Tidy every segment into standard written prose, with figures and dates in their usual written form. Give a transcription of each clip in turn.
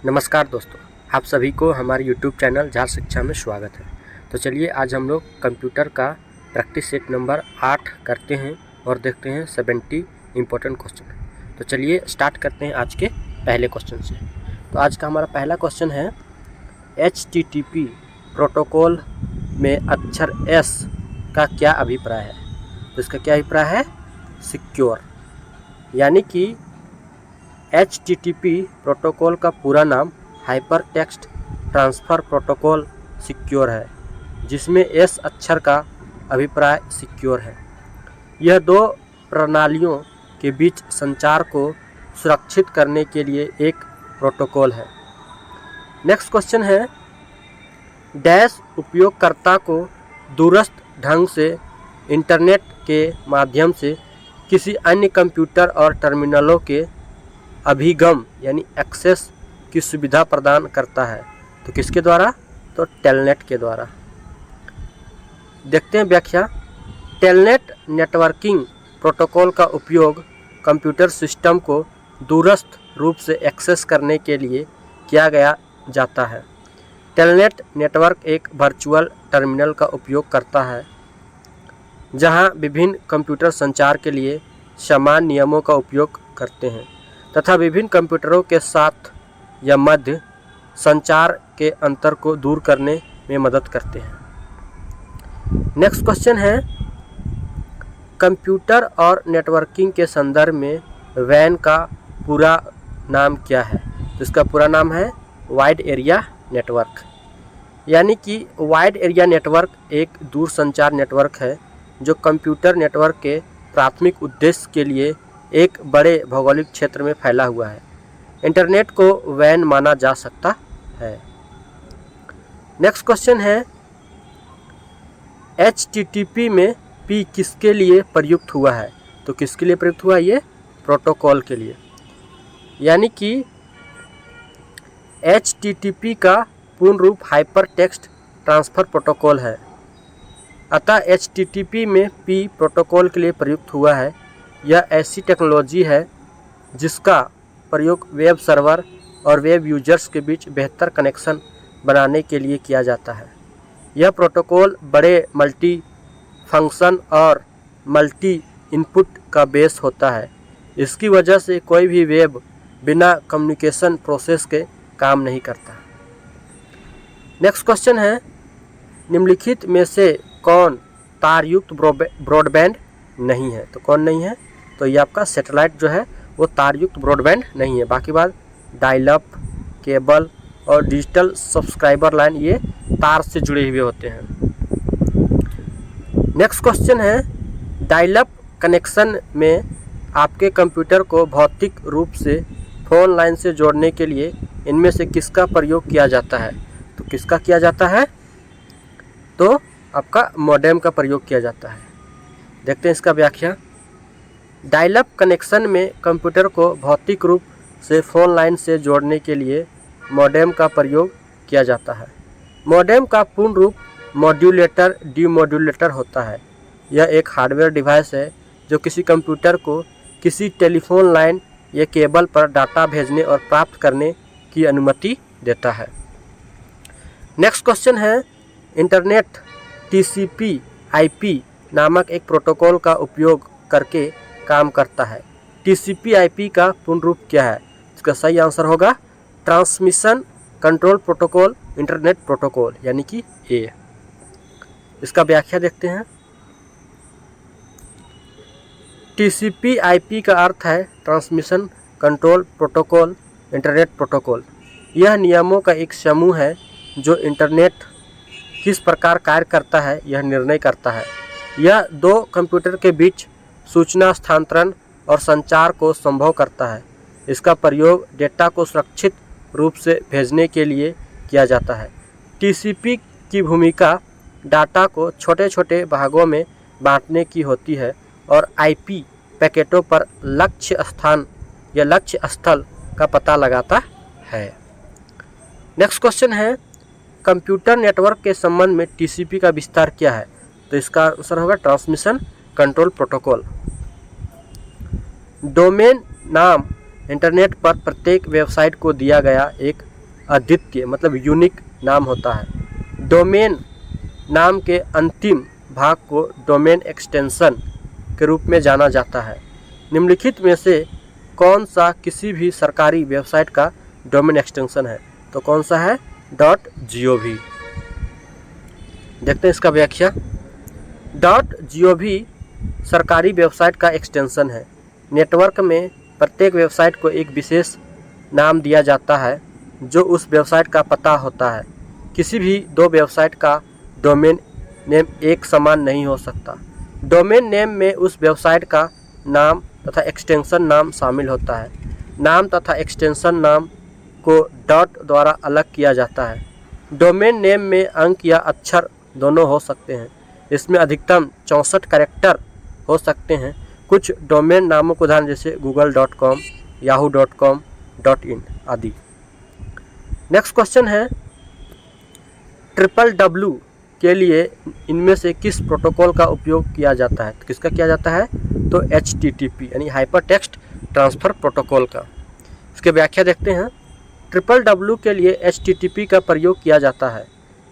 नमस्कार दोस्तों, आप सभी को हमारे YouTube चैनल झार शिक्षा में स्वागत है। तो चलिए आज हम लोग कंप्यूटर का प्रैक्टिस सेट नंबर 8 करते हैं और देखते हैं 70 इम्पोर्टेंट क्वेश्चन। तो चलिए स्टार्ट करते हैं आज के पहले क्वेश्चन से। तो आज का हमारा पहला क्वेश्चन है HTTP प्रोटोकॉल में अक्षर S का क्या अभिप्राय है। तो इसका क्या अभिप्राय है? सिक्योर। यानी कि HTTP प्रोटोकॉल का पूरा नाम hyper text transfer protocol secure है, जिसमें S अक्षर का अभिप्राय सिक्योर है। यह दो प्रणालियों के बीच संचार को सुरक्षित करने के लिए एक प्रोटोकॉल है। नेक्स्ट क्वेश्चन है, डैश उपयोगकर्ता को दूरस्थ ढंग से इंटरनेट के माध्यम से किसी अन्य कंप्यूटर और टर्मिनलों के अभिगम यानी एक्सेस की सुविधा प्रदान करता है। तो किसके द्वारा? तो टेलनेट के द्वारा। देखते हैं व्याख्या। टेलनेट नेटवर्किंग प्रोटोकॉल का उपयोग कंप्यूटर सिस्टम को दूरस्थ रूप से एक्सेस करने के लिए किया गया जाता है। टेलनेट नेटवर्क एक वर्चुअल टर्मिनल का उपयोग करता है, जहां विभिन्न कंप्यूटर संचार के लिए समान नियमों का उपयोग करते हैं तथा विभिन्न कंप्यूटरों के साथ या मध्य संचार के अंतर को दूर करने में मदद करते हैं। नेक्स्ट क्वेश्चन है, कंप्यूटर और नेटवर्किंग के संदर्भ में वैन का पूरा नाम क्या है? तो इसका पूरा नाम है वाइड एरिया नेटवर्क। यानी कि वाइड एरिया नेटवर्क एक दूरसंचार नेटवर्क है जो कंप्यूटर नेटवर्क के प्राथमिक उद्देश्य के लिए एक बड़े भौगोलिक क्षेत्र में फैला हुआ है। इंटरनेट को वैन माना जा सकता है। नेक्स्ट क्वेश्चन है, HTTP में P किसके लिए प्रयुक्त हुआ है? तो किसके लिए प्रयुक्त हुआ है? ये प्रोटोकॉल के लिए। यानी कि HTTP का पूर्ण रूप हाइपर टेक्स्ट ट्रांसफ़र प्रोटोकॉल है। अतः HTTP में P प्रोटोकॉल के लिए प्रयुक्त हुआ है। यह ऐसी टेक्नोलॉजी है जिसका प्रयोग वेब सर्वर और वेब यूजर्स के बीच बेहतर कनेक्शन बनाने के लिए किया जाता है। यह प्रोटोकॉल बड़े मल्टी फंक्शन और मल्टी इनपुट का बेस होता है। इसकी वजह से कोई भी वेब बिना कम्युनिकेशन प्रोसेस के काम नहीं करता। नेक्स्ट क्वेश्चन है, निम्नलिखित में से कौन तारयुक्त ब्रॉडबैंड नहीं है? तो कौन नहीं है? तो ये आपका सैटेलाइट जो है वो तारयुक्त ब्रॉडबैंड नहीं है। बाकी बात डायल अप, केबल और डिजिटल सब्सक्राइबर लाइन ये तार से जुड़े हुए होते हैं। नेक्स्ट क्वेश्चन है, डायल अप कनेक्शन में आपके कंप्यूटर को भौतिक रूप से फोन लाइन से जोड़ने के लिए इनमें से किसका प्रयोग किया जाता है? तो किसका किया जाता है? तो आपका मॉडेम का प्रयोग किया जाता है। देखते हैं इसका व्याख्या। डायल अप कनेक्शन में कंप्यूटर को भौतिक रूप से फ़ोन लाइन से जोड़ने के लिए मॉडेम का प्रयोग किया जाता है। मॉडेम का पूर्ण रूप मॉड्यूलेटर डीमॉड्यूलेटर होता है। यह एक हार्डवेयर डिवाइस है जो किसी कंप्यूटर को किसी टेलीफोन लाइन या केबल पर डाटा भेजने और प्राप्त करने की अनुमति देता है। नेक्स्ट क्वेश्चन है, इंटरनेट TCP/IP नामक एक प्रोटोकॉल का उपयोग करके काम करता है। TCP/IP का पूर्ण रूप क्या है? इसका सही आंसर होगा transmission control protocol internet protocol, यानी कि A। इसका व्याख्या देखते हैं। TCP/IP का अर्थ है transmission control protocol internet protocol. यह नियमों का एक समूह है जो इंटरनेट किस प्रकार कार्य करता है यह निर्णय करता है। यह दो कंप्यूटर के बीच सूचना स्थानांतरण और संचार को संभव करता है। इसका प्रयोग डेटा को सुरक्षित रूप से भेजने के लिए किया जाता है। TCP की भूमिका डाटा को छोटे छोटे भागों में बांटने की होती है और IP पैकेटों पर लक्ष्य स्थान या लक्ष्य स्थल का पता लगाता है। नेक्स्ट क्वेश्चन है, कंप्यूटर नेटवर्क के संबंध में TCP का विस्तार क्या है? तो इसका आंसर होगा ट्रांसमिशन कंट्रोल प्रोटोकॉल। डोमेन नाम इंटरनेट पर प्रत्येक वेबसाइट को दिया गया एक अद्वितीय मतलब यूनिक नाम होता है। डोमेन नाम के अंतिम भाग को डोमेन एक्सटेंशन के रूप में जाना जाता है। निम्नलिखित में से कौन सा किसी भी सरकारी वेबसाइट का डोमेन एक्सटेंशन है? तो कौन सा है? .gov। देखते हैं इसका व्याख्या। .gov सरकारी वेबसाइट का एक्सटेंशन है। नेटवर्क में प्रत्येक वेबसाइट को एक विशेष नाम दिया जाता है जो उस वेबसाइट का पता होता है। किसी भी दो वेबसाइट का डोमेन नेम एक समान नहीं हो सकता। डोमेन नेम में उस वेबसाइट का नाम तथा एक्सटेंशन नाम शामिल होता है। नाम तथा एक्सटेंशन नाम को डॉट द्वारा अलग किया जाता है। डोमेन नेम में अंक या अक्षर दोनों हो सकते हैं। इसमें अधिकतम 64 कैरेक्टर हो सकते हैं। कुछ डोमेन नामों को उदाहरण जैसे google.com, yahoo.com, .in आदि। नेक्स्ट क्वेश्चन है, www के लिए इनमें से किस प्रोटोकॉल का उपयोग किया जाता है? तो किसका किया जाता है? तो HTTP यानी हाइपर टेक्स्ट ट्रांसफ़र प्रोटोकॉल का। इसके व्याख्या देखते हैं। www के लिए HTTP का प्रयोग किया जाता है।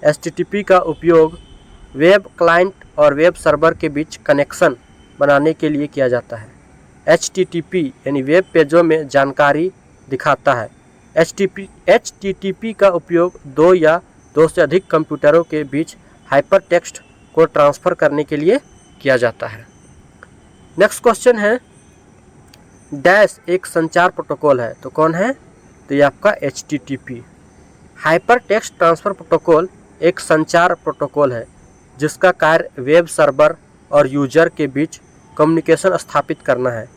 HTTP का उपयोग वेब क्लाइंट और वेब सर्वर के बीच कनेक्शन बनाने के लिए किया जाता है। HTTP यानी वेब पेजों में जानकारी दिखाता है। HTTP का उपयोग दो या दो से अधिक कंप्यूटरों के बीच हाइपर टेक्स्ट को ट्रांसफ़र करने के लिए किया जाता है। नेक्स्ट क्वेश्चन है, डैश एक संचार प्रोटोकॉल है। तो कौन है? तो ये आपका HTTP। Hyper text transfer protocol एक संचार प्रोटोकॉल है जिसका कार्य वेब सर्वर और यूजर के बीच कम्युनिकेशन स्थापित करना है।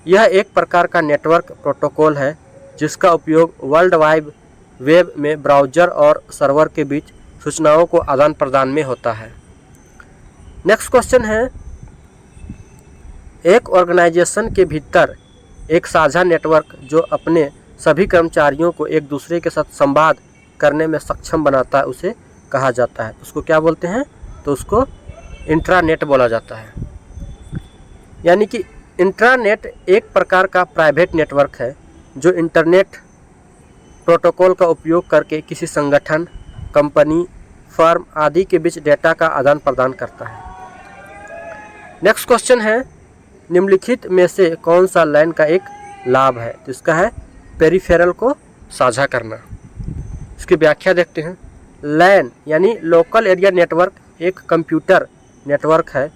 यह एक प्रकार का नेटवर्क प्रोटोकॉल है जिसका उपयोग वर्ल्ड वाइड वेब में ब्राउज़र और सर्वर के बीच सूचनाओं को आदान प्रदान में होता है। नेक्स्ट क्वेश्चन है, एक ऑर्गेनाइजेशन के भीतर एक साझा नेटवर्क जो अपने सभी कर्मचारियों को एक दूसरे के साथ संवाद करने में सक्षम बनाता है उसे कहा जाता है। उसको क्या बोलते हैं? तो उसको इंट्रानेट बोला जाता है। यानी कि इंट्रानेट एक प्रकार का प्राइवेट नेटवर्क है जो इंटरनेट प्रोटोकॉल का उपयोग करके किसी संगठन, कंपनी, फर्म आदि के बीच डेटा का आदान प्रदान करता है। नेक्स्ट क्वेश्चन है, निम्नलिखित में से कौन सा लैन का एक लाभ है? तो इसका है पेरिफेरल को साझा करना। इसकी व्याख्या देखते हैं। लैन यानी लोकल एरिया नेटवर्क एक कंप्यूटर नेटवर्क है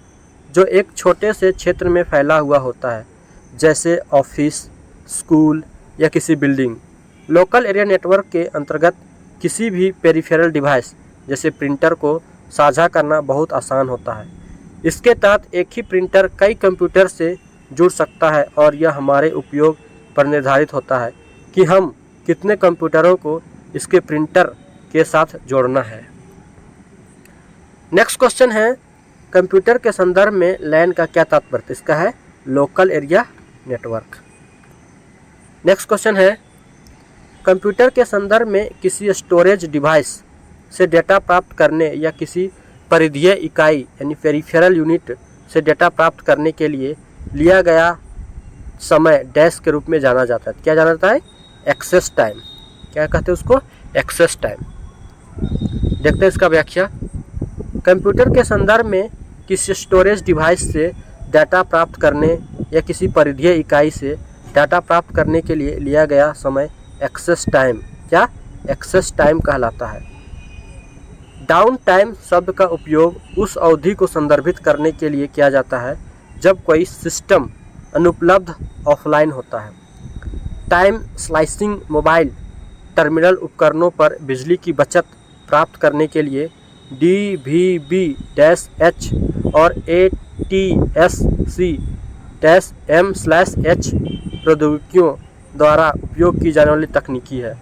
जो एक छोटे से क्षेत्र में फैला हुआ होता है, जैसे ऑफिस, स्कूल या किसी बिल्डिंग। लोकल एरिया नेटवर्क के अंतर्गत किसी भी पेरिफेरल डिवाइस जैसे प्रिंटर को साझा करना बहुत आसान होता है। इसके तहत एक ही प्रिंटर कई कंप्यूटर से जुड़ सकता है और यह हमारे उपयोग पर निर्धारित होता है कि हम कितने कंप्यूटरों को इसके प्रिंटर के साथ जोड़ना है। नेक्स्ट क्वेश्चन है, कंप्यूटर के संदर्भ में लैन का क्या तात्पर्य? इसका है local area network. Next question है, कंप्यूटर के संदर्भ में किसी स्टोरेज डिवाइस से डेटा प्राप्त करने या किसी परिधीय इकाई यानी पेरिफेरल यूनिट से डेटा प्राप्त करने के लिए लिया गया समय डैश के रूप में जाना जाता है। क्या जाना जाता है? Access time. क्या कहते हैं उसको? Access time. देखते हैं इसका व्याख्या। कंप्यूटर के संदर्भ में किसी स्टोरेज डिवाइस से डाटा प्राप्त करने या किसी परिधीय इकाई से डाटा प्राप्त करने के लिए लिया गया समय एक्सेस टाइम क्या एक्सेस टाइम कहलाता है। डाउन टाइम शब्द का उपयोग उस अवधि को संदर्भित करने के लिए किया जाता है जब कोई सिस्टम अनुपलब्ध ऑफलाइन होता है। टाइम स्लाइसिंग मोबाइल टर्मिनल उपकरणों पर बिजली की बचत प्राप्त करने के लिए DVB-H और ATSC-M/H प्रौद्योगिकियों द्वारा उपयोग की जाने वाली तकनीकी है।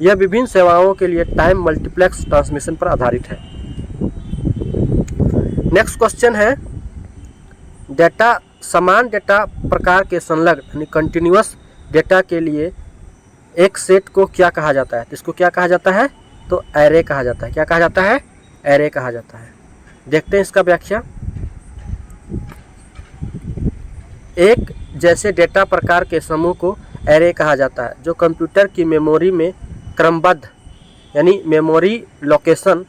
यह विभिन्न सेवाओं के लिए टाइम मल्टीप्लेक्स ट्रांसमिशन पर आधारित है। नेक्स्ट क्वेश्चन है, डेटा समान डेटा प्रकार के संलग्न यानी कंटिन्यूअस डेटा के लिए एक सेट को क्या कहा जाता है? इसको क्या कहा जाता है? तो एरे कहा जाता है। क्या कहा जाता है? एरे कहा जाता है। देखते हैं इसका व्याख्या। एक जैसे डेटा प्रकार के समूह को एरे कहा जाता है जो कंप्यूटर की मेमोरी में क्रमबद्ध यानी मेमोरी लोकेशन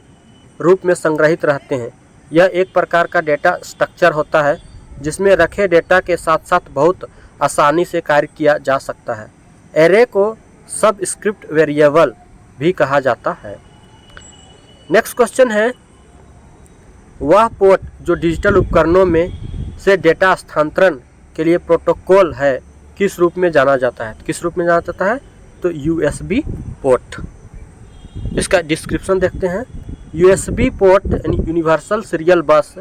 रूप में संग्रहित रहते हैं। यह एक प्रकार का डेटा स्ट्रक्चर होता है जिसमें रखे डेटा के साथ साथ बहुत आसानी से कार्य किया जा सकता है। एरे को सबस्क्रिप्ट वेरिएबल भी कहा जाता है। नेक्स्ट क्वेश्चन है, वह पोर्ट जो डिजिटल उपकरणों में से डेटा स्थानांतरण के लिए प्रोटोकॉल है किस रूप में जाना जाता है? किस रूप में जाना जाता है? तो यूएसबी पोर्ट। इसका डिस्क्रिप्शन देखते हैं। यूएसबी पोर्ट यानी यूनिवर्सल सीरियल बस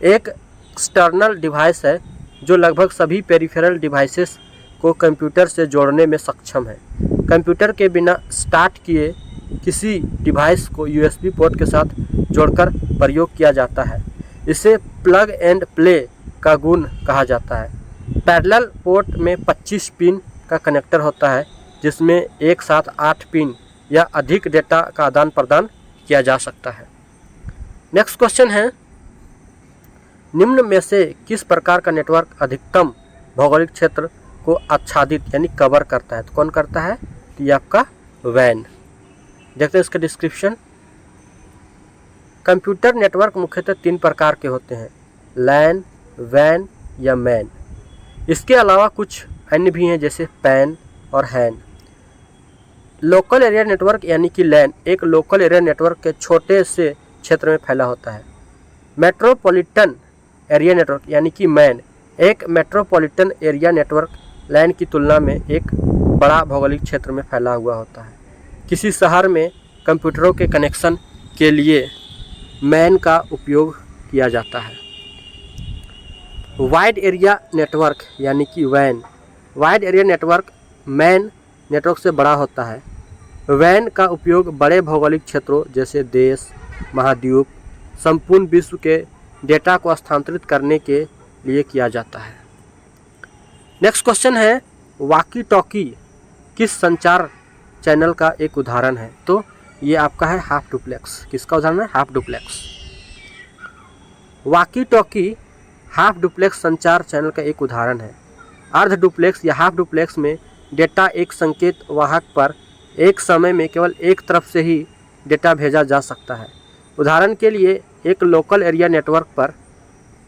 एक एक्सटर्नल डिवाइस है जो लगभग सभी पेरिफेरल डिवाइसेस को कंप्यूटर से जोड़ने में सक्षम है। कंप्यूटर के बिना स्टार्ट किए किसी डिवाइस को यूएसबी पोर्ट के साथ जोड़कर प्रयोग किया जाता है। इसे प्लग एंड प्ले का गुण कहा जाता है। पैरेलल पोर्ट में 25 पिन का कनेक्टर होता है जिसमें एक साथ 8 पिन या अधिक डेटा का आदान प्रदान किया जा सकता है। नेक्स्ट क्वेश्चन है, निम्न में से किस प्रकार का नेटवर्क अधिकतम भौगोलिक क्षेत्र को आच्छादित यानी कवर करता है? तो कौन करता है? तो ये आपका वैन। देखते हैं इसका डिस्क्रिप्शन। कंप्यूटर नेटवर्क मुख्यतः 3 प्रकार के होते हैं, लैन, वैन या मैन। इसके अलावा कुछ अन्य भी हैं जैसे पैन और हैन। लोकल एरिया नेटवर्क यानी कि लैन एक लोकल एरिया नेटवर्क के छोटे से क्षेत्र में फैला होता है। मेट्रोपॉलिटन एरिया नेटवर्क यानी कि मैन एक मेट्रोपॉलिटन एरिया नेटवर्क लैन की तुलना में एक बड़ा भौगोलिक क्षेत्र में फैला हुआ होता है। किसी शहर में कंप्यूटरों के कनेक्शन के लिए मैन का उपयोग किया जाता है। वाइड एरिया नेटवर्क यानी कि वैन wide area network MAN network से बड़ा होता है। वैन का उपयोग बड़े भौगोलिक क्षेत्रों जैसे देश, महाद्वीप, संपूर्ण विश्व के डेटा को स्थानांतरित करने के लिए किया जाता है। नेक्स्ट क्वेश्चन है, वॉकी टॉकी किस संचार चैनल का एक उदाहरण है? तो ये आपका है हाफ डुप्लेक्स। किसका उदाहरण है? Half duplex. Walkie talkie half duplex संचार चैनल का एक उदाहरण है। अर्ध डुप्लेक्स या हाफ डुप्लेक्स में डेटा एक संकेत वाहक पर एक समय में केवल एक तरफ से ही डेटा भेजा जा सकता है। उदाहरण के लिए एक लोकल एरिया नेटवर्क पर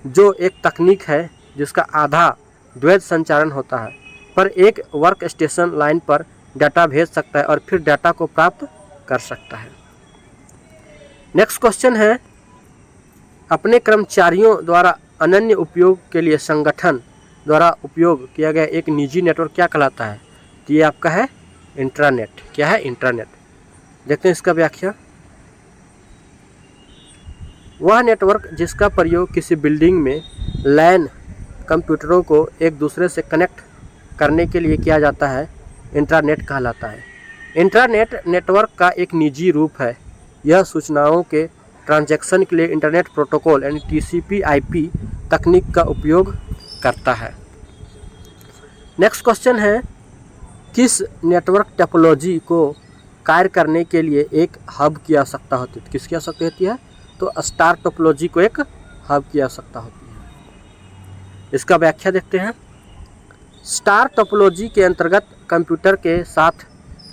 जो एक तकनीक है जिसका आधा द्वैध संचारण होता है, पर एक वर्क स्टेशन लाइन पर डाटा भेज सकता है और फिर डाटा को प्राप्त कर सकता है। नेक्स्ट क्वेश्चन है, अपने कर्मचारियों द्वारा अनन्य उपयोग के लिए संगठन द्वारा उपयोग किया गया एक निजी नेटवर्क क्या कहलाता है? तो ये आपका है इंट्रानेट। क्या है? इंट्रानेट। देखते हैं इसका व्याख्या। वह नेटवर्क जिसका प्रयोग किसी बिल्डिंग में लैन कंप्यूटरों को एक दूसरे से कनेक्ट करने के लिए किया जाता है इंट्रानेट कहलाता है। इंट्रानेट नेटवर्क का एक निजी रूप है। यह सूचनाओं के ट्रांजैक्शन के लिए इंटरनेट प्रोटोकॉल यानी TCP/IP तकनीक का उपयोग करता है। नेक्स्ट क्वेश्चन है, किस नेटवर्क टोपोलॉजी को कार्य करने के लिए एक हब की आवश्यकता होती है? किसकी आवश्यकता होती है? तो स्टार टोपोलॉजी को एक हब की आवश्यकता होती है। इसका व्याख्या देखते हैं। स्टार टोपोलॉजी के अंतर्गत कंप्यूटर के साथ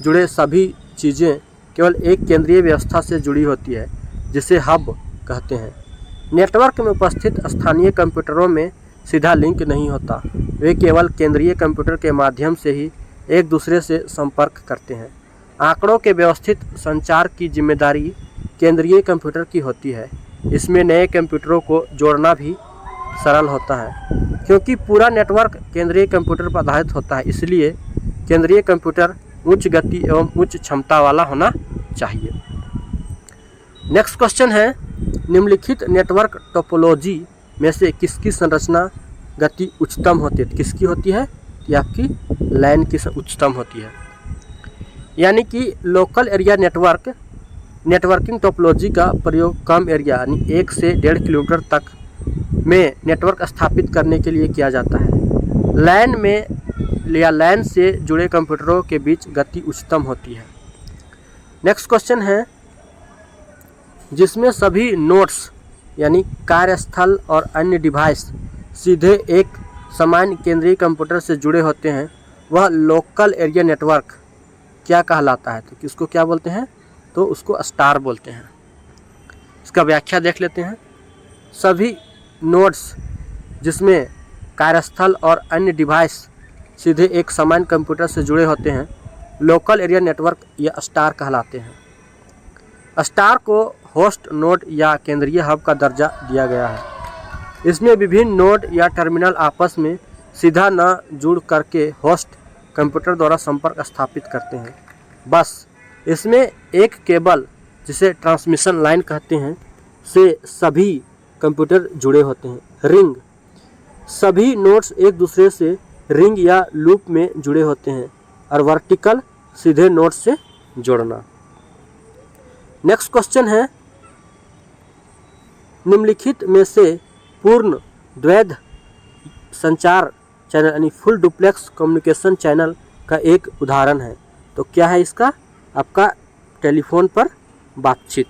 जुड़े सभी चीज़ें केवल एक केंद्रीय व्यवस्था से जुड़ी होती है जिसे हब कहते हैं। नेटवर्क में उपस्थित स्थानीय कंप्यूटरों में सीधा लिंक नहीं होता, वे केवल केंद्रीय कंप्यूटर के माध्यम से ही एक दूसरे से संपर्क करते हैं। आंकड़ों के व्यवस्थित संचार की जिम्मेदारी केंद्रीय कंप्यूटर की होती है। इसमें नए कंप्यूटरों को जोड़ना भी सरल होता है। क्योंकि पूरा नेटवर्क केंद्रीय कंप्यूटर पर आधारित होता है, इसलिए केंद्रीय कंप्यूटर उच्च गति एवं उच्च क्षमता वाला होना चाहिए। नेक्स्ट क्वेश्चन है, निम्नलिखित नेटवर्क टोपोलॉजी में से किसकी संरचना गति उच्चतम होती है? किसकी होती है? कि आपकी लैन की उच्चतम होती है। यानी कि लोकल एरिया नेटवर्किंग टोपोलॉजी का प्रयोग कम एरिया यानी 1 से 1.5 किलोमीटर तक में नेटवर्क स्थापित करने के लिए किया जाता है। लैन में या लैन से जुड़े कंप्यूटरों के बीच गति उच्चतम होती है। नेक्स्ट क्वेश्चन है, जिसमें सभी नोड्स यानी कार्यस्थल और अन्य डिवाइस सीधे एक समान केंद्रीय कंप्यूटर से जुड़े होते हैं, वह लोकल एरिया नेटवर्क क्या कहलाता है? तो किसको क्या बोलते हैं? तो उसको स्टार बोलते हैं। इसका व्याख्या देख लेते हैं। सभी नोड्स जिसमें कार्यस्थल और अन्य डिवाइस सीधे एक समान कंप्यूटर से जुड़े होते हैं लोकल एरिया नेटवर्क या स्टार कहलाते हैं। स्टार को होस्ट नोड या केंद्रीय हब का दर्जा दिया गया है। इसमें विभिन्न नोड या टर्मिनल आपस में सीधा न जुड़ करके होस्ट कंप्यूटर द्वारा संपर्क स्थापित करते हैं। बस इसमें एक केबल जिसे ट्रांसमिशन लाइन कहते हैं से सभी कंप्यूटर जुड़े होते हैं। रिंग, सभी नोड्स एक दूसरे से रिंग या लूप में जुड़े होते हैं। और वर्टिकल, सीधे नोड्स से जोड़ना। नेक्स्ट क्वेश्चन है, निम्नलिखित में से पूर्ण द्वैध संचार चैनल यानी फुल डुप्लेक्स कम्युनिकेशन चैनल का एक उदाहरण है। तो क्या है इसका? आपका टेलीफोन पर बातचीत।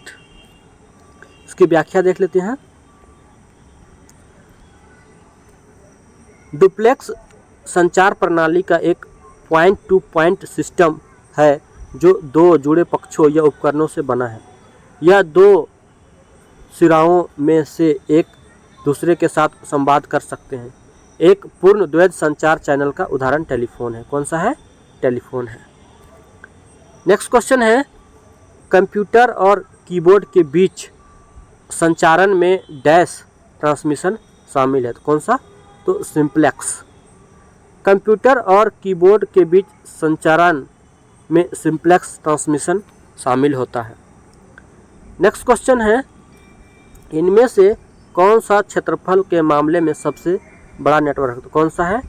इसकी व्याख्या देख लेते हैं। डुप्लेक्स संचार प्रणाली का एक पॉइंट टू पॉइंट सिस्टम है जो दो जुड़े पक्षों या उपकरणों से बना है। यह दो सिराओं में से एक दूसरे के साथ संवाद कर सकते हैं। एक पूर्ण द्वैध संचार चैनल का उदाहरण टेलीफोन है। कौन सा है? टेलीफोन है। नेक्स्ट क्वेश्चन है, कंप्यूटर और कीबोर्ड के बीच संचारण में डैश ट्रांसमिशन शामिल है। तो कौन सा? तो सिंप्लेक्स। कंप्यूटर और कीबोर्ड के बीच संचारण में सिंप्लेक्स ट्रांसमिशन शामिल होता है। नेक्स्ट क्वेश्चन है, इनमें से कौन सा क्षेत्रफल के मामले में सबसे बड़ा नेटवर्क है? तो कौन सा है?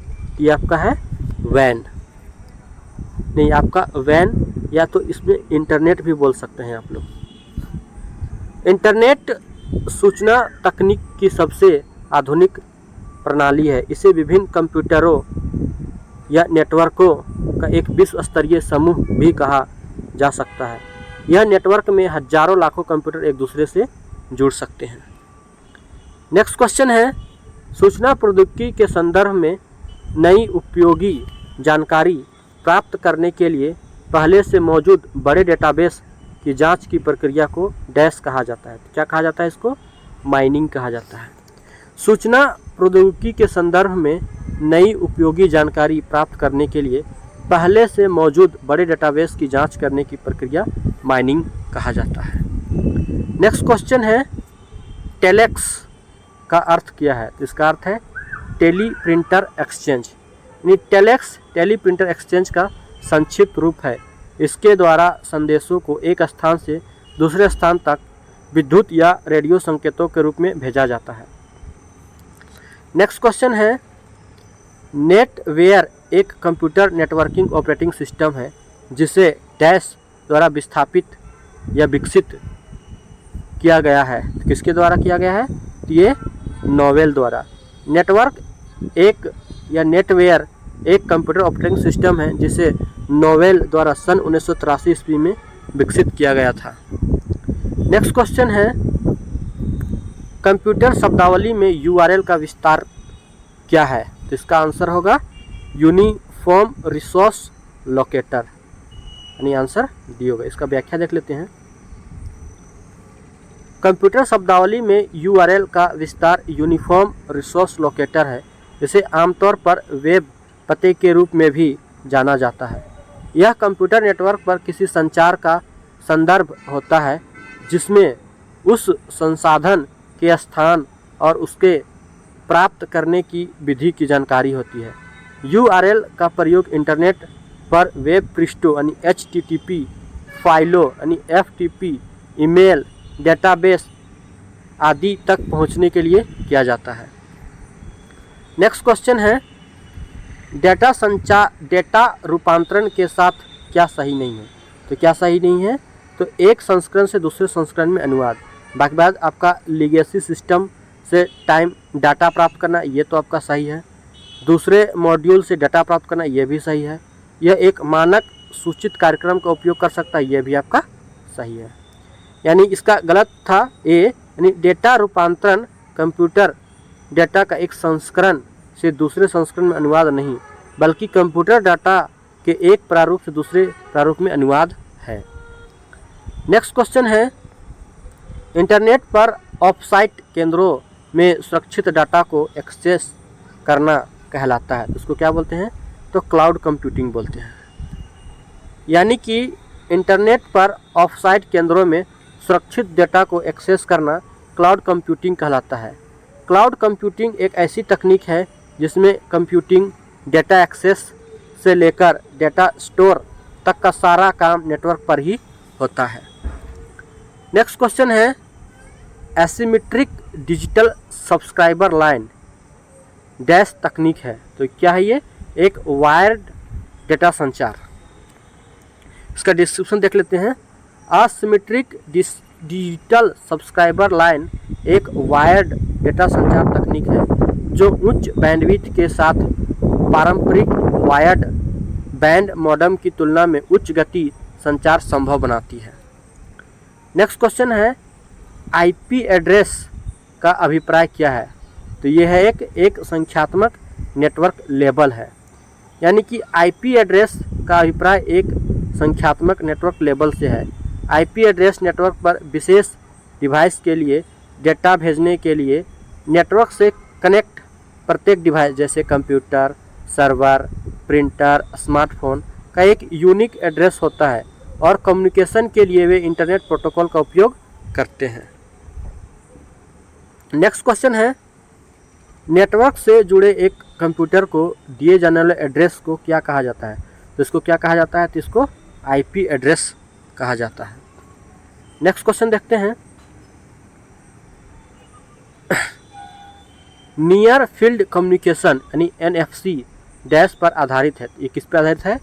ये आपका है वैन। नहीं, आपका वैन, या तो इसमें इंटरनेट भी बोल सकते हैं आप लोग। इंटरनेट सूचना तकनीक की सबसे आधुनिक प्रणाली है। इसे विभिन्न कंप्यूटरों या नेटवर्कों का एक विश्व स्तरीय समूह भी कहा जा सकता है। यह नेटवर्क में हजारों लाखों कंप्यूटर एक दूसरे से जुड़ सकते हैं। नेक्स्ट क्वेश्चन है, सूचना प्रौद्योगिकी के संदर्भ में नई उपयोगी जानकारी प्राप्त करने के लिए पहले से मौजूद बड़े डेटाबेस की जांच की प्रक्रिया को डैश कहा जाता है। क्या कहा जाता है इसको? माइनिंग कहा जाता है। सूचना प्रौद्योगिकी के संदर्भ में नई उपयोगी जानकारी प्राप्त करने के लिए पहले से मौजूद बड़े डेटाबेस की जांच करने की प्रक्रिया माइनिंग कहा जाता है। नेक्स्ट क्वेश्चन है, टेलेक्स का अर्थ क्या है? तो इसका अर्थ है टेली प्रिंटर एक्सचेंज। यानी टेलेक्स टेली प्रिंटर एक्सचेंज का संक्षिप्त रूप है। इसके द्वारा संदेशों को एक स्थान से दूसरे स्थान तक विद्युत या रेडियो संकेतों के रूप में भेजा जाता है। नेक्स्ट क्वेश्चन है, नेटवेयर एक कंप्यूटर नेटवर्किंग ऑपरेटिंग सिस्टम है जिसे डैश द्वारा विस्थापित या विकसित किया गया है। तो किसके द्वारा किया गया है? तो ये नोवेल द्वारा। नेटवर्क एक या नेटवेयर एक कंप्यूटर ऑपरेटिंग सिस्टम है जिसे नोवेल द्वारा सन 1983 ईस्वी में विकसित किया गया था। नेक्स्ट क्वेश्चन है, कंप्यूटर शब्दावली में यूआरएल का विस्तार क्या है? तो इसका आंसर होगा यूनिफॉर्म रिसोर्स लोकेटर, यानी आंसर डी होगा। इसका व्याख्या देख लेते हैं। कंप्यूटर शब्दावली में यूआरएल का विस्तार यूनिफॉर्म रिसोर्स लोकेटर है। इसे आमतौर पर वेब पते के रूप में भी जाना जाता है। यह कंप्यूटर नेटवर्क पर किसी संचार का संदर्भ होता है जिसमें उस संसाधन के स्थान और उसके प्राप्त करने की विधि की जानकारी होती है। यूआरएल का प्रयोग इंटरनेट पर वेब पृष्ठों यानी HTTP, फाइलों यानी FTP, ईमेल, डेटाबेस आदि तक पहुंचने के लिए किया जाता है। नेक्स्ट क्वेश्चन है, डेटा रूपांतरण के साथ क्या सही नहीं है? तो क्या सही नहीं है? तो एक संस्करण से दूसरे संस्करण में अनुवाद। बाकी बात आपका लीगेसी सिस्टम से टाइम डाटा प्राप्त करना, ये तो आपका सही है। दूसरे मॉड्यूल से डाटा प्राप्त करना, ये भी सही है। यह एक मानक सूचित कार्यक्रम का उपयोग कर सकता है, ये भी आपका सही है। यानी इसका गलत था ए, यानी डेटा रूपांतरण कंप्यूटर डेटा का एक संस्करण से दूसरे संस्करण में अनुवाद नहीं, बल्कि कंप्यूटर डाटा के एक प्रारूप से दूसरे प्रारूप में अनुवाद है। नेक्स्ट क्वेश्चन है, इंटरनेट पर ऑफसाइट केंद्रों में सुरक्षित डाटा को एक्सेस करना कहलाता है, तो उसको क्या बोलते हैं? तो क्लाउड कंप्यूटिंग बोलते हैं। यानी कि इंटरनेट पर ऑफसाइट केंद्रों में सुरक्षित डेटा को एक्सेस करना क्लाउड कंप्यूटिंग कहलाता है। क्लाउड कंप्यूटिंग एक ऐसी तकनीक है जिसमें कंप्यूटिंग, डेटा एक्सेस से लेकर डेटा स्टोर तक का सारा काम नेटवर्क पर ही होता है। नेक्स्ट क्वेश्चन है, asymmetric digital subscriber line dash तकनीक है, तो क्या है ये? एक वायर्ड डेटा संचार। इसका डिस्क्रिप्शन देख लेते हैं। एसिमेट्रिक डिजिटल सब्सक्राइबर लाइन एक वायर्ड डेटा संचार तकनीक है जो उच्च बैंडविड्थ के साथ पारंपरिक वायर्ड बैंड मॉडेम की तुलना में उच्च गति संचार संभव बनाती है। नेक्स्ट क्वेश्चन है, आईपी एड्रेस का अभिप्राय क्या है? तो यह है एक संख्यात्मक नेटवर्क लेबल है। यानी कि आईपी एड्रेस का अभिप्राय एक संख्यात्मक नेटवर्क लेबल से है। आईपी एड्रेस नेटवर्क पर विशेष डिवाइस के लिए डेटा भेजने के लिए नेटवर्क से कनेक्ट प्रत्येक डिवाइस जैसे कंप्यूटर, सर्वर, प्रिंटर, स्मार्टफोन का एक यूनिक एड्रेस होता है और कम्युनिकेशन के लिए वे इंटरनेट प्रोटोकॉल का उपयोग करते हैं। नेक्स्ट क्वेश्चन है, नेटवर्क से जुड़े एक कंप्यूटर को दिए जाने वाले एड्रेस को क्या कहा जाता है? तो इसको क्या कहा जाता है? तो इसको आईपी एड्रेस कहा जाता है। नेक्स्ट क्वेश्चन देखते हैं, नियर फील्ड कम्युनिकेशन यानी एनएफसी डैश पर आधारित है। ये किस पर आधारित है?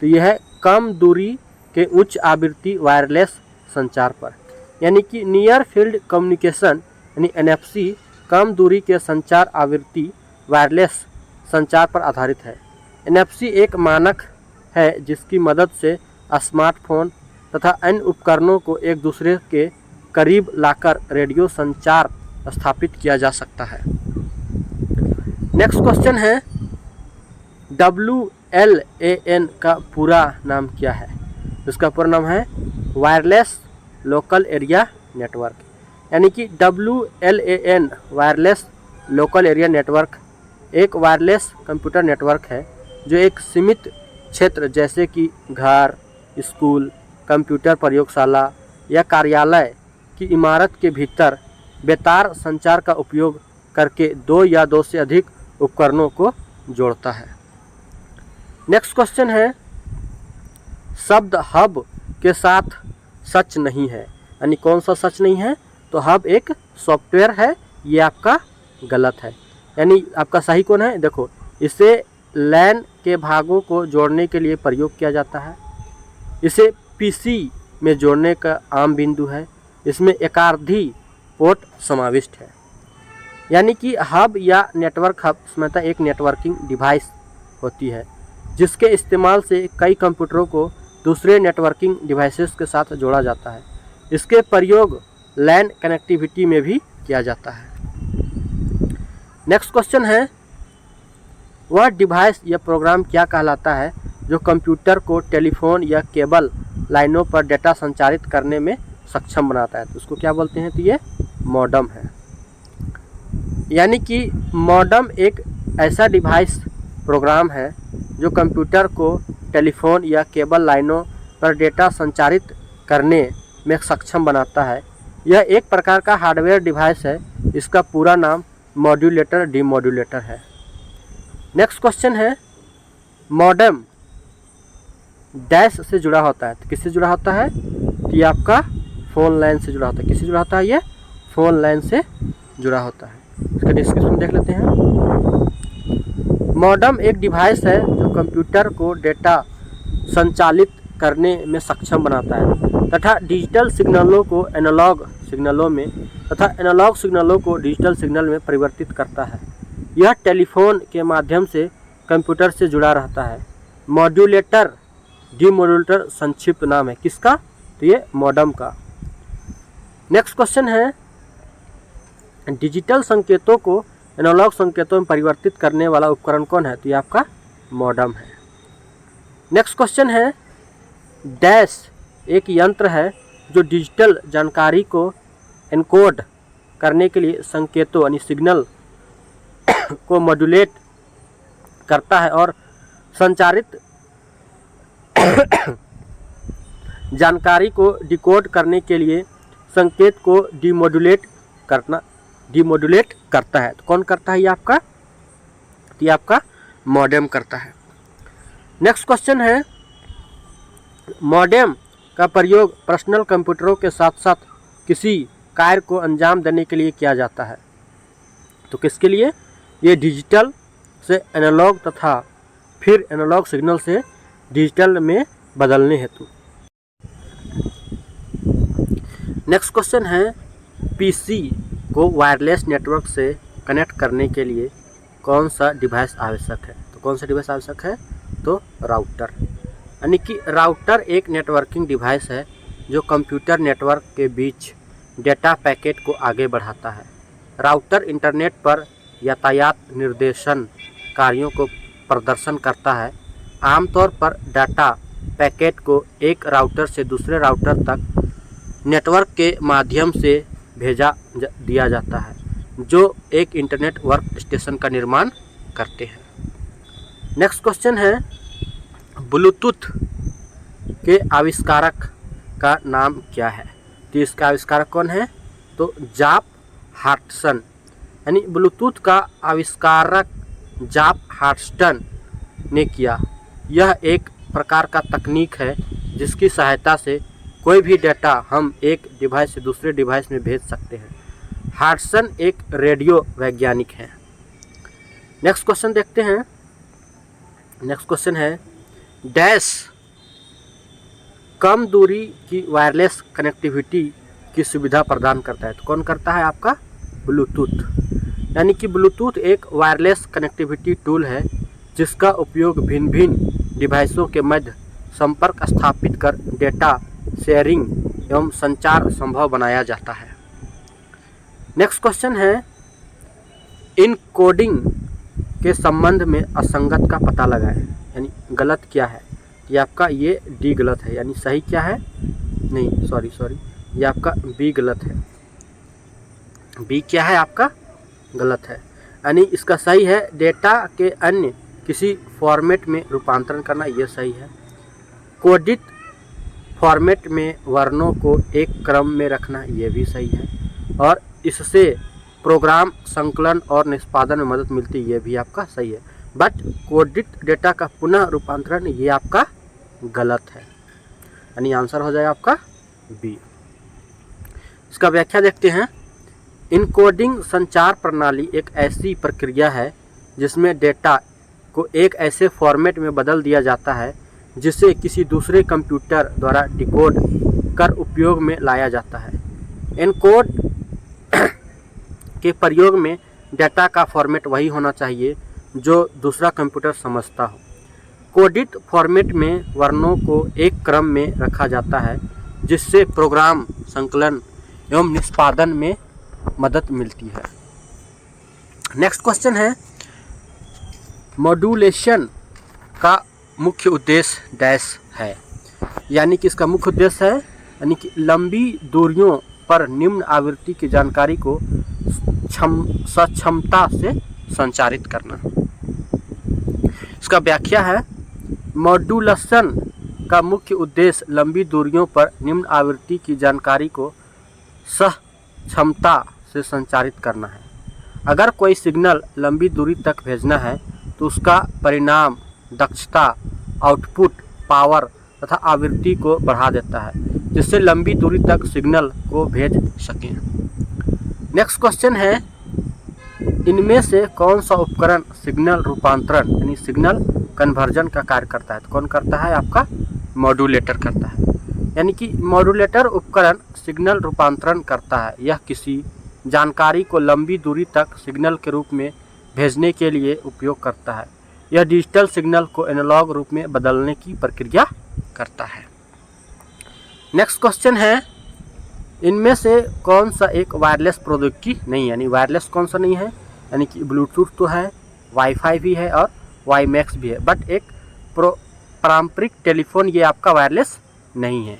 तो यह है कम दूरी के उच्च आवृत्ति वायरलेस संचार पर। यानी कि नियर फील्ड कम्युनिकेशन यानी एनएफसी कम दूरी के संचार आवृत्ति वायरलेस संचार पर आधारित है। एनएफसी एक मानक है जिसकी मदद से स्मार्टफोन तथा अन्य उपकरणों को एक दूसरे के करीब लाकर रेडियो संचार स्थापित किया जा सकता है। नेक्स्ट क्वेश्चन है, WLAN का पूरा नाम क्या है? इसका पूरा नाम है वायरलेस लोकल एरिया नेटवर्क। यानी कि WLAN wireless local area network एक वायरलेस कंप्यूटर नेटवर्क है जो एक सीमित क्षेत्र जैसे कि घर, स्कूल, कंप्यूटर प्रयोगशाला या कार्यालय की इमारत के भीतर बेतार संचार का उपयोग करके दो या दो से अधिक उपकरणों को जोड़ता है। नेक्स्ट क्वेश्चन है, शब्द हब के साथ सच नहीं है। यानी कौन सा सच नहीं है? तो हब एक सॉफ्टवेयर है, ये आपका गलत है। यानी आपका सही कौन है? देखो, इसे लैन के भागों को जोड़ने के लिए प्रयोग किया जाता है। इसे पीसी में जोड़ने का आम बिंदु है। इसमें एकाधिक पोर्ट समाविष्ट है। यानी कि हब या नेटवर्क हब समझता एक नेटवर्किंग डिवाइस होती है जिसके इस्तेमाल से कई कंप्यूटरों को दूसरे नेटवर्किंग डिवाइसेस के साथ जोड़ा जाता है। इसके प्रयोग लैन कनेक्टिविटी में भी किया जाता है। नेक्स्ट क्वेश्चन है, वह डिवाइस या प्रोग्राम क्या कहलाता है जो कंप्यूटर को टेलीफोन या केबल लाइनों पर डेटा संचारित करने में सक्षम बनाता है? तो उसको क्या बोलते हैं? तो ये मॉडम है। यानी कि मॉडम एक ऐसा डिवाइस प्रोग्राम है जो कंप्यूटर को टेलीफोन या केबल लाइनों पर डेटा संचारित करने में सक्षम बनाता है। यह एक प्रकार का हार्डवेयर डिवाइस है। इसका पूरा नाम मॉड्यूलेटर डीमॉड्यूलेटर है। नेक्स्ट क्वेश्चन है, मॉडेम डैश से जुड़ा होता है। तो किससे जुड़ा होता है? तो ये आपका फ़ोन लाइन से जुड़ा होता है। किससे जुड़ा होता है? ये फ़ोन लाइन से जुड़ा होता है। इसका डिस्क्रिप्शन देख लेते हैं। मॉडेम एक डिवाइस है जो कंप्यूटर को डेटा संचालित करने में सक्षम बनाता है तथा डिजिटल सिग्नलों को एनालॉग सिग्नलों में तथा एनालॉग सिग्नलों को डिजिटल सिग्नल में परिवर्तित करता है। यह टेलीफोन के माध्यम से कंप्यूटर से जुड़ा रहता है। मॉड्यूलेटर डीमॉड्यूलेटर संक्षिप्त नाम है किसका? तो ये मॉडेम का। नेक्स्ट क्वेश्चन है, डिजिटल संकेतों को एनालॉग संकेतों में परिवर्तित करने वाला उपकरण कौन है? तो ये आपका मॉडेम है। नेक्स्ट क्वेश्चन है, डैश एक यंत्र है जो डिजिटल जानकारी को एनकोड करने के लिए संकेतों यानी सिग्नल को मॉड्यूलेट करता है और संचारित जानकारी को डिकोड करने के लिए संकेत को डिमोडुलेट करता है। तो कौन करता है ये आपका? तो ये आपका मॉडेम करता है। नेक्स्ट क्वेश्चन है, मॉडेम का प्रयोग पर्सनल कंप्यूटरों के साथ साथ किसी कार्य को अंजाम देने के लिए किया जाता है। तो किसके लिए? ये डिजिटल से एनालॉग तथा फिर एनालॉग सिग्नल से डिजिटल में बदलने हेतु। नेक्स्ट क्वेश्चन है, पीसी को वायरलेस नेटवर्क से कनेक्ट करने के लिए कौन सा डिवाइस आवश्यक है? तो कौन सा डिवाइस आवश्यक है? तो राउटर, यानी कि राउटर एक नेटवर्किंग डिवाइस है जो कंप्यूटर नेटवर्क के बीच डेटा पैकेट को आगे बढ़ाता है। राउटर इंटरनेट पर यातायात निर्देशन कार्यों को प्रदर्शन करता है। आमतौर पर डाटा पैकेट को एक राउटर से दूसरे राउटर तक नेटवर्क के माध्यम से दिया जाता है, जो एक इंटरनेट वर्क स्टेशन का निर्माण करते हैं। नेक्स्ट क्वेश्चन है, ब्लूटूथ के आविष्कारक का नाम क्या है? तो इसका आविष्कारक कौन है? तो जाप हार्टसन, यानी ब्लूटूथ का आविष्कारक जाप हार्टसन ने किया। यह एक प्रकार का तकनीक है जिसकी सहायता से कोई भी डाटा हम एक डिवाइस से दूसरे डिवाइस में भेज सकते हैं। हार्टसन एक रेडियो वैज्ञानिक है। नेक्स्ट क्वेश्चन देखते हैं। नेक्स्ट क्वेश्चन है, डैश कम दूरी की वायरलेस कनेक्टिविटी की सुविधा प्रदान करता है। तो कौन करता है? आपका ब्लूटूथ, यानी कि ब्लूटूथ एक वायरलेस कनेक्टिविटी टूल है जिसका उपयोग भिन्न भिन्न डिवाइसों के मध्य संपर्क स्थापित कर डेटा शेयरिंग एवं संचार संभव बनाया जाता है। नेक्स्ट क्वेश्चन है, इनकोडिंग के संबंध में असंगत का पता लगाएं, यानी गलत क्या है? ये आपका ये डी गलत है, यानी सही क्या है? नहीं सॉरी ये आपका बी गलत है। बी क्या है? आपका गलत है, यानी इसका सही है डेटा के अन्य किसी फॉर्मेट में रूपांतरण करना, ये सही है। कोडित फॉर्मेट में वर्णों को एक क्रम में रखना, ये भी सही है। और इससे प्रोग्राम संकलन और निष्पादन में मदद मिलती है, ये भी आपका सही है। बट कोडित डेटा का पुनः रूपांतरण, ये आपका गलत है, यानी आंसर हो जाएगा आपका बी। इसका व्याख्या देखते हैं। इनकोडिंग संचार प्रणाली एक ऐसी प्रक्रिया है जिसमें डेटा को एक ऐसे फॉर्मेट में बदल दिया जाता है जिसे किसी दूसरे कंप्यूटर द्वारा डिकोड कर उपयोग में लाया जाता है। एनकोड के प्रयोग में डेटा का फॉर्मेट वही होना चाहिए जो दूसरा कंप्यूटर समझता हो। कोडित फॉर्मेट में वर्णों को एक क्रम में रखा जाता है जिससे प्रोग्राम संकलन एवं निष्पादन में मदद मिलती है। नेक्स्ट क्वेश्चन है, मॉड्यूलेशन का मुख्य उद्देश्य डैश है, यानी कि इसका मुख्य उद्देश्य है यानी कि लंबी दूरियों पर निम्न आवृत्ति की जानकारी को सक्षमता से संचारित करना। इसका व्याख्या है, मॉड्यूलेशन का मुख्य उद्देश्य लंबी दूरियों पर निम्न आवृत्ति की जानकारी को क्षमता से संचारित करना है। अगर कोई सिग्नल लंबी दूरी तक भेजना है तो उसका परिणाम दक्षता, आउटपुट, पावर तथा आवृत्ति को बढ़ा देता है जिससे लंबी दूरी तक सिग्नल को भेज सकें। नेक्स्ट क्वेश्चन है, इनमें से कौन सा उपकरण सिग्नल रूपांतरण यानी सिग्नल कन्वर्जन का कार्य करता है? तो कौन करता है? आपका मॉड्यूलेटर करता है, यानी कि मॉड्यूलेटर उपकरण सिग्नल रूपांतरण करता है। यह किसी जानकारी को लंबी दूरी तक सिग्नल के रूप में भेजने के लिए उपयोग करता है। यह डिजिटल सिग्नल को एनालॉग रूप में बदलने की प्रक्रिया करता है। नेक्स्ट क्वेश्चन है, इनमें से कौन सा एक वायरलेस प्रौद्योगिकी नहीं है, यानी वायरलेस कौन सा नहीं है? यानी कि ब्लूटूथ तो है, वाईफाई भी है और वाईमैक्स भी है, बट एक पारंपरिक टेलीफोन ये आपका वायरलेस नहीं है।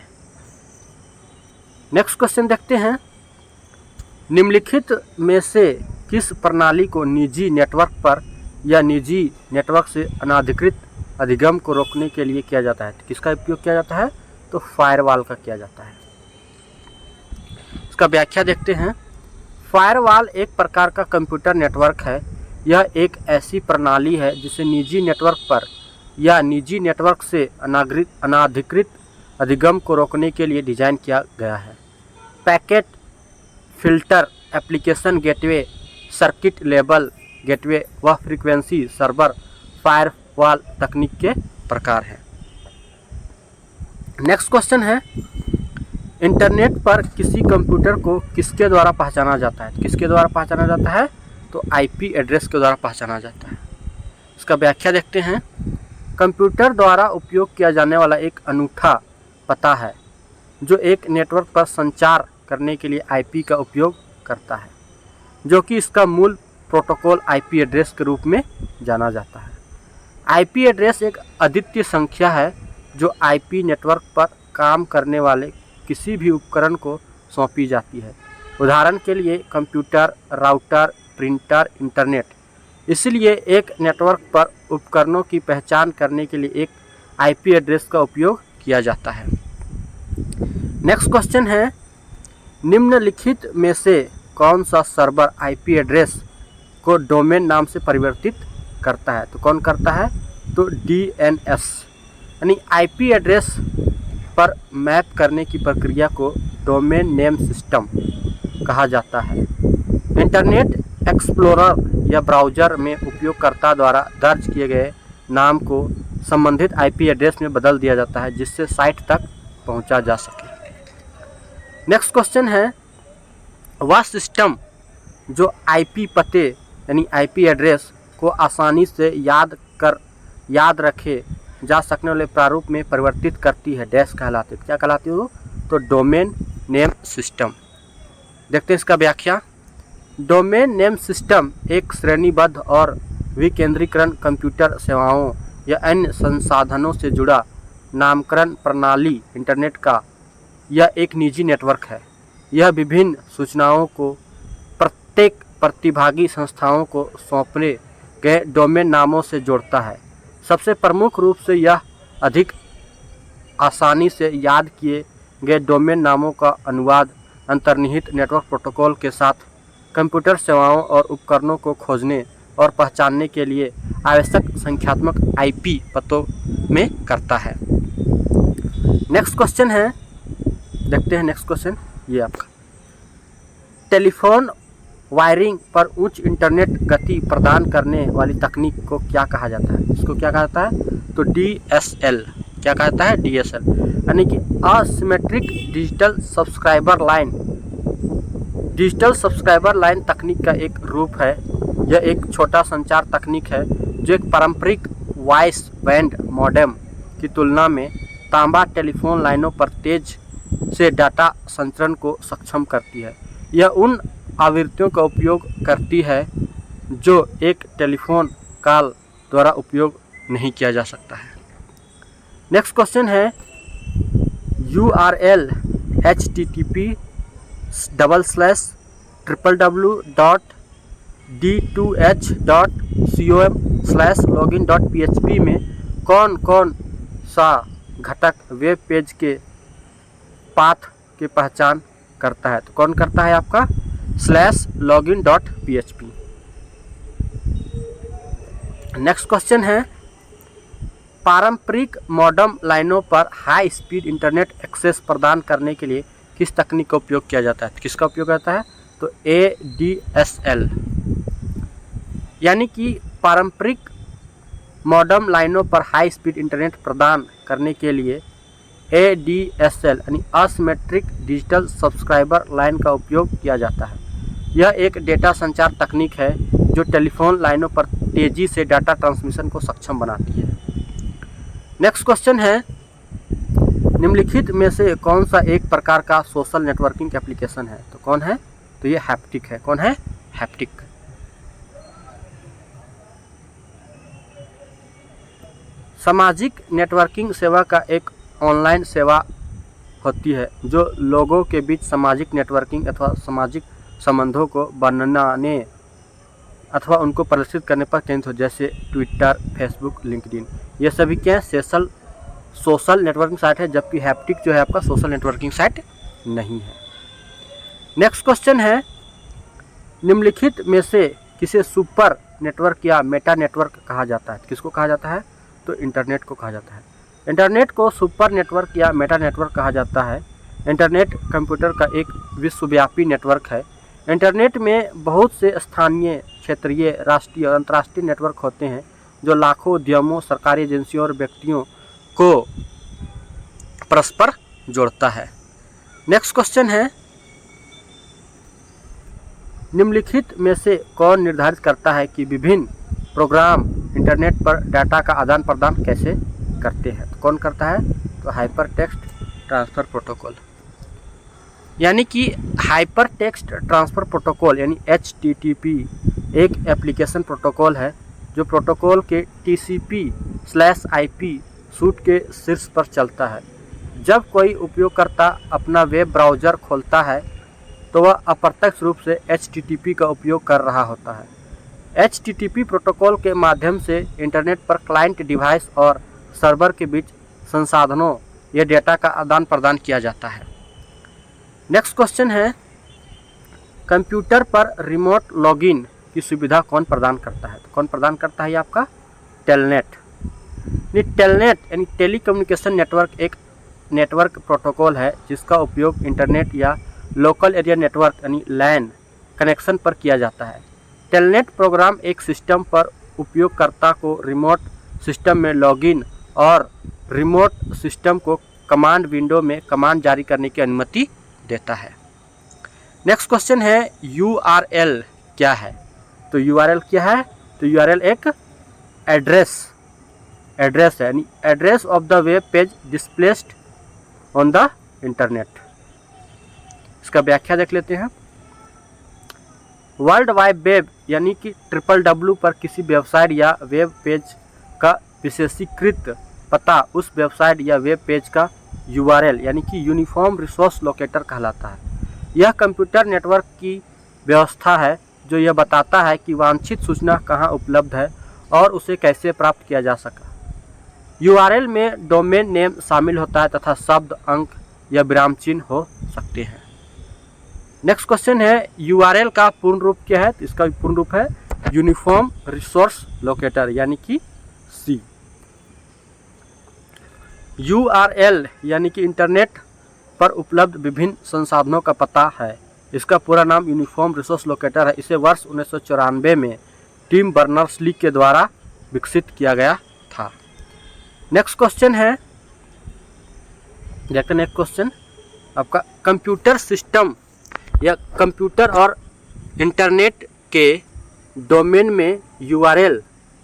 नेक्स्ट क्वेश्चन देखते हैं, निम्नलिखित में से किस प्रणाली को निजी नेटवर्क पर या निजी नेटवर्क से अनाधिकृत अधिगम को रोकने के लिए किया जाता है? किसका उपयोग किया जाता है? तो फायरवॉल का किया जाता है। इसका व्याख्या देखते हैं। फायरवॉल एक प्रकार का कंप्यूटर नेटवर्क है। यह एक ऐसी प्रणाली है जिसे निजी नेटवर्क पर या निजी नेटवर्क से अनाधिकृत अधिगम को रोकने के लिए डिज़ाइन किया गया है। Packet filter, application gateway, circuit level gateway व फ्रीक्वेंसी सर्वर फायरवॉल तकनीक के प्रकार हैं। नेक्स्ट क्वेश्चन है, इंटरनेट पर किसी कंप्यूटर को किसके द्वारा पहचाना जाता है? किसके द्वारा पहचाना जाता है? तो आईपी एड्रेस के द्वारा पहचाना जाता है। इसका व्याख्या देखते हैं। कंप्यूटर द्वारा उपयोग किया जाने वाला एक अनूठा पता है जो एक नेटवर्क पर संचार करने के लिए आईपी का उपयोग करता है, जो कि इसका मूल प्रोटोकॉल आईपी एड्रेस के रूप में जाना जाता है। आईपी एड्रेस एक अद्वितीय संख्या है जो आईपी नेटवर्क पर काम करने वाले किसी भी उपकरण को सौंपी जाती है। उदाहरण के लिए कंप्यूटर, राउटर, प्रिंटर, इंटरनेट। इसलिए एक नेटवर्क पर उपकरणों की पहचान करने के लिए एक आईपी एड्रेस का उपयोग किया जाता है। नेक्स्ट क्वेश्चन है, निम्नलिखित में से कौन सा सर्वर आईपी एड्रेस को डोमेन नाम से परिवर्तित करता है? तो कौन करता है? तो डीएनएस, यानी आईपी एड्रेस पर मैप करने की प्रक्रिया को डोमेन नेम सिस्टम कहा जाता है। इंटरनेट एक्सप्लोरर या ब्राउज़र में उपयोगकर्ता द्वारा दर्ज किए गए नाम को संबंधित आईपी एड्रेस में बदल दिया जाता है जिससे साइट तक पहुंचा जा सके। नेक्स्ट क्वेश्चन है, वह सिस्टम जो आईपी पते यानी आईपी एड्रेस को आसानी से याद रखे जा सकने वाले प्रारूप में परिवर्तित करती है डैश कहलाते। क्या कहलाती है वो? तो डोमेन नेम सिस्टम। देखते हैं इसका व्याख्या। डोमेन नेम सिस्टम एक श्रेणीबद्ध और विकेंद्रीकरण कंप्यूटर सेवाओं या अन्य संसाधनों से जुड़ा नामकरण प्रणाली इंटरनेट का यह एक निजी नेटवर्क है। यह विभिन्न सूचनाओं को प्रत्येक प्रतिभागी संस्थाओं को सौंपे गए डोमेन नामों से जोड़ता है। सबसे प्रमुख रूप से यह अधिक आसानी से याद किए गए डोमेन नामों का अनुवाद अंतर्निहित नेटवर्क प्रोटोकॉल के साथ कंप्यूटर सेवाओं और उपकरणों को खोजने और पहचानने के लिए आवश्यक संख्यात्मक आईपी पतों में करता है। नेक्स्ट क्वेश्चन है, देखते हैं नेक्स्ट क्वेश्चन, ये आपका टेलीफोन वायरिंग पर उच्च इंटरनेट गति प्रदान करने वाली तकनीक को क्या कहा जाता है? इसको क्या कहा जाता है? तो डीएसएल। क्या कहता है? डीएसएल, यानी कि asymmetric digital subscriber line. Digital subscriber line तकनीक का एक रूप है। यह एक छोटा संचार तकनीक है जो एक पारंपरिक वॉइस बैंड मॉडेम की तुलना में तांबा टेलीफोन लाइनों पर तेज से डाटा संचरण को सक्षम करती है। यह उन आवृत्तियों का उपयोग करती है जो एक टेलीफोन कॉल द्वारा उपयोग नहीं किया जा सकता है। नेक्स्ट क्वेश्चन है, URL http://d2h.com/login.php में कौन कौन सा घटक वेब पेज के पाथ की पहचान करता है? तो कौन करता है? आपका /login.php। नेक्स्ट क्वेश्चन है, पारंपरिक मॉडेम लाइनों पर हाई स्पीड इंटरनेट एक्सेस प्रदान करने के लिए किस तकनीक का उपयोग किया जाता है? किसका उपयोग करता है? तो ADSL, यानी कि पारंपरिक मॉडेम लाइनों पर हाई स्पीड इंटरनेट प्रदान करने के लिए ADSL यानी असिमेट्रिक डिजिटल सब्सक्राइबर लाइन का उपयोग किया जाता है। यह एक डेटा संचार तकनीक है जो टेलीफोन लाइनों पर तेजी से डाटा ट्रांसमिशन को सक्षम बनाती है। नेक्स्ट क्वेश्चन है, निम्नलिखित में से कौन सा एक प्रकार का सोशल नेटवर्किंग एप्लीकेशन है? तो कौन है? तो ये हैप्टिक है। कौन है? हैप्टिक। सामाजिक नेटवर्किंग सेवा का एक ऑनलाइन सेवा होती है जो लोगों के बीच सामाजिक नेटवर्किंग अथवा सामाजिक संबंधों को बनाने अथवा उनको प्रदर्शित करने पर केंद्रित हो, जैसे ट्विटर, फेसबुक, लिंक्डइन। ये सभी क्या है, सोशल नेटवर्किंग साइट है, जबकि हैप्टिक जो है आपका सोशल नेटवर्किंग साइट नहीं है। नेक्स्ट क्वेश्चन है, निम्नलिखित में से किसे सुपर नेटवर्क या मेटा नेटवर्क कहा जाता है? किसको कहा जाता है? तो इंटरनेट को कहा जाता है। इंटरनेट को सुपर नेटवर्क या मेटा नेटवर्क कहा जाता है। इंटरनेट कंप्यूटर का एक विश्वव्यापी नेटवर्क है। इंटरनेट में बहुत से स्थानीय, क्षेत्रीय, राष्ट्रीय और अंतर्राष्ट्रीय नेटवर्क होते हैं जो लाखों उद्यमों, सरकारी एजेंसियों और व्यक्तियों को परस्पर जोड़ता है। नेक्स्ट क्वेश्चन है, निम्नलिखित में से कौन निर्धारित करता है कि विभिन्न प्रोग्राम इंटरनेट पर डाटा का आदान प्रदान कैसे करते हैं? तो कौन करता है? तो हाइपर टेक्स्ट ट्रांसफ़र प्रोटोकॉल, यानी कि हाइपर टेक्स्ट ट्रांसफ़र प्रोटोकॉल यानी HTTP एक एप्लीकेशन प्रोटोकॉल है जो प्रोटोकॉल के TCP/IP सूट के शीर्ष पर चलता है। जब कोई उपयोगकर्ता अपना वेब ब्राउज़र खोलता है तो वह अप्रत्यक्ष रूप से HTTP का उपयोग कर रहा होता है। HTTP प्रोटोकॉल के माध्यम से इंटरनेट पर क्लाइंट डिवाइस और सर्वर के बीच संसाधनों या डेटा का आदान प्रदान किया जाता है। नेक्स्ट क्वेश्चन है, कंप्यूटर पर रिमोट लॉगिन की सुविधा कौन प्रदान करता है? तो कौन प्रदान करता है? ये आपका टेलनेट। टेलनेट यानी टेलीकम्युनिकेशन नेटवर्क एक नेटवर्क प्रोटोकॉल है जिसका उपयोग इंटरनेट या लोकल एरिया नेटवर्क यानी LAN कनेक्शन पर किया जाता है। टेलनेट प्रोग्राम एक सिस्टम पर उपयोगकर्ता को रिमोट सिस्टम में लॉगिन और रिमोट सिस्टम को कमांड विंडो में कमांड जारी करने की अनुमति देता है। नेक्स्ट क्वेश्चन है, URL क्या है? तो URL क्या है? तो URL एक एड्रेस है, यानी address of the web page displaced on the internet. इसका व्याख्या देख लेते हैं। वर्ल्ड वाइड वेब यानी कि WWW पर किसी वेबसाइट या वेब पेज का विशेषीकृत पता उस वेबसाइट या वेब पेज का URL यानी कि यूनिफॉर्म रिसोर्स लोकेटर कहलाता है। यह कंप्यूटर नेटवर्क की व्यवस्था है जो यह बताता है कि वांछित सूचना कहाँ उपलब्ध है और उसे कैसे प्राप्त किया जा सका। URL में डोमेन नेम शामिल होता है तथा शब्द, अंक या विराम चिन्ह हो सकते हैं। नेक्स्ट क्वेश्चन है, URL का पूर्ण रूप क्या है? तो इसका पूर्ण रूप है यूनिफॉर्म रिसोर्स लोकेटर यानी कि C। URL यानी कि इंटरनेट पर उपलब्ध विभिन्न संसाधनों का पता है। इसका पूरा नाम यूनिफॉर्म रिसोर्स लोकेटर है। इसे वर्ष 1994 में टिम बर्नर्स-ली के द्वारा विकसित किया गया था। नेक्स्ट क्वेश्चन है, देखते हैं नेक्स्ट क्वेश्चन आपका, कंप्यूटर सिस्टम या कंप्यूटर और इंटरनेट के डोमेन में URL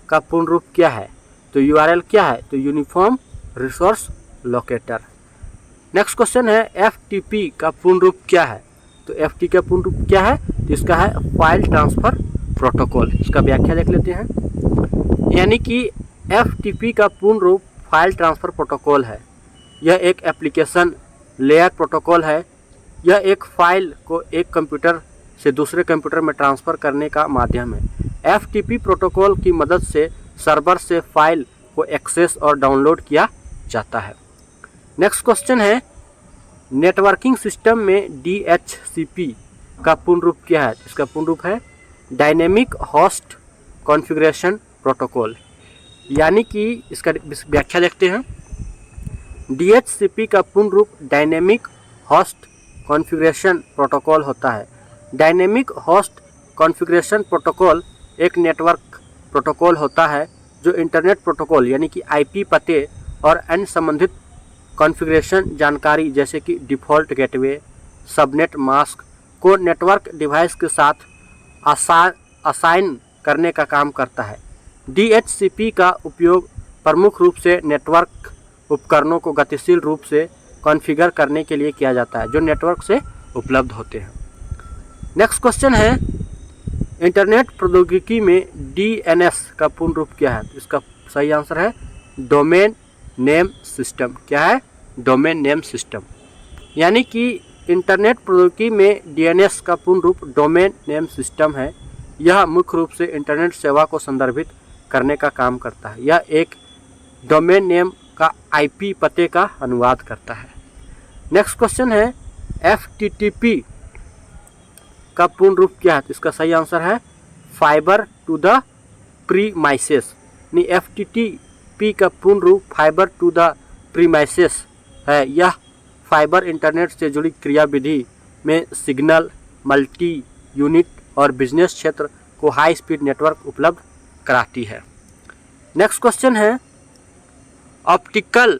का पूर्ण रूप क्या है? तो URL क्या है? तो uniform resource locator. Next question है, FTP का पूर्ण रूप क्या है? तो FTP का पूर्ण रूप क्या है? तो इसका है फाइल ट्रांसफ़र प्रोटोकॉल। इसका व्याख्या देख लेते हैं। यानी कि FTP का पूर्ण रूप फाइल ट्रांसफ़र प्रोटोकॉल है। यह एक एप्लीकेशन लेयर प्रोटोकॉल है। यह एक फाइल को एक कंप्यूटर से दूसरे कंप्यूटर में ट्रांसफ़र करने का माध्यम है। FTP प्रोटोकॉल की मदद से सर्वर से फाइल को एक्सेस और डाउनलोड किया जाता है। नेक्स्ट क्वेश्चन है, नेटवर्किंग सिस्टम में DHCP का पूर्ण रूप क्या है? इसका पूर्ण रूप है डायनेमिक होस्ट कॉन्फ़िगरेशन प्रोटोकॉल। यानी कि इसका व्याख्या देखते हैं। DHCP का पूर्ण रूप डायनेमिक होस्ट कॉन्फ़िगरेशन प्रोटोकॉल होता है। डायनेमिक होस्ट कॉन्फ़िगरेशन प्रोटोकॉल एक नेटवर्क प्रोटोकॉल होता है जो इंटरनेट प्रोटोकॉल यानी कि IP पते और अन्य संबंधित कॉन्फ़िगरेशन जानकारी जैसे कि डिफ़ॉल्ट गेटवे, सबनेट मास्क को नेटवर्क डिवाइस के साथ असाइन करने का काम करता है। DHCP का उपयोग प्रमुख रूप से नेटवर्क उपकरणों को गतिशील रूप से कॉन्फ़िगर करने के लिए किया जाता है जो नेटवर्क से उपलब्ध होते हैं। नेक्स्ट क्वेश्चन है, इंटरनेट प्रौद्योगिकी में DNS का पूर्ण रूप क्या है? इसका सही आंसर है डोमेन नेम सिस्टम। क्या है? Domain name system. यानी कि इंटरनेट प्रौद्योगिकी में डीएनएस का पूर्ण रूप डोमेन नेम सिस्टम है। यह मुख्य रूप से इंटरनेट सेवा को संदर्भित करने का काम करता है। यह एक डोमेन नेम का आईपी पते का अनुवाद करता है। नेक्स्ट क्वेश्चन है एफटीटीपी का पूर्ण रूप क्या है? तो इसका सही आंसर है फाइबर टू द प्रीमाइसेस। यानी एफटीटीपी का पूर्ण रूप फाइबर टू द प्रीमाइसेस है। यह फाइबर इंटरनेट से जुड़ी क्रियाविधि में सिग्नल, मल्टी यूनिट और बिजनेस क्षेत्र को हाई स्पीड नेटवर्क उपलब्ध कराती है। नेक्स्ट क्वेश्चन है ऑप्टिकल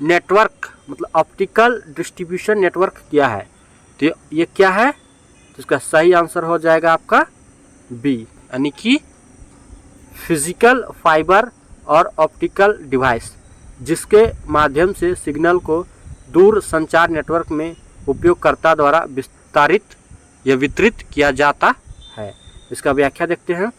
नेटवर्क मतलब ऑप्टिकल डिस्ट्रीब्यूशन नेटवर्क क्या है? तो ये क्या है? तो इसका सही आंसर हो जाएगा आपका बी, यानी कि फिजिकल फाइबर और ऑप्टिकल डिवाइस जिसके माध्यम से सिग्नल को दूर संचार नेटवर्क में उपयोगकर्ता द्वारा विस्तारित या वितरित किया जाता है। इसका व्याख्या देखते हैं।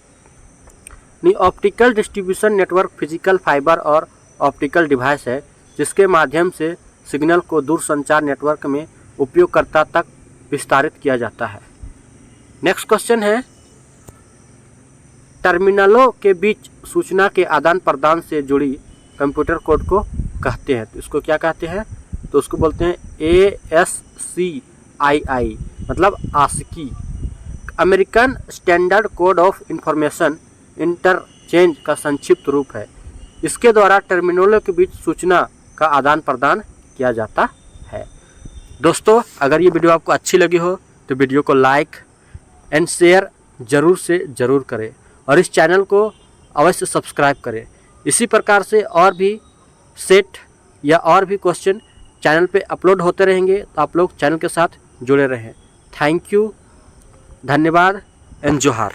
Optical distribution network physical fibre और ऑप्टिकल डिवाइस है जिसके माध्यम से सिग्नल को दूर संचार नेटवर्क में उपयोगकर्ता तक विस्तारित किया जाता है। नेक्स्ट क्वेश्चन है टर्मिनलों के बीच सूचना के आदान प्रदान से जुड़ी कंप्यूटर कोड को कहते हैं। तो इसको क्या कहते हैं? तो उसको बोलते हैं ASCII मतलब ASCII, American Standard Code of Information Interchange का संक्षिप्त रूप है। इसके द्वारा टर्मिनलों के बीच सूचना का आदान प्रदान किया जाता है। दोस्तों, अगर ये वीडियो आपको अच्छी लगी हो तो वीडियो को लाइक एंड शेयर ज़रूर से ज़रूर करें और इस चैनल को अवश्य सब्सक्राइब करें। इसी प्रकार से और भी सेट या और भी क्वेश्चन चैनल पे अपलोड होते रहेंगे, तो आप लोग चैनल के साथ जुड़े रहें। थैंक यू, धन्यवाद एंड जोहार।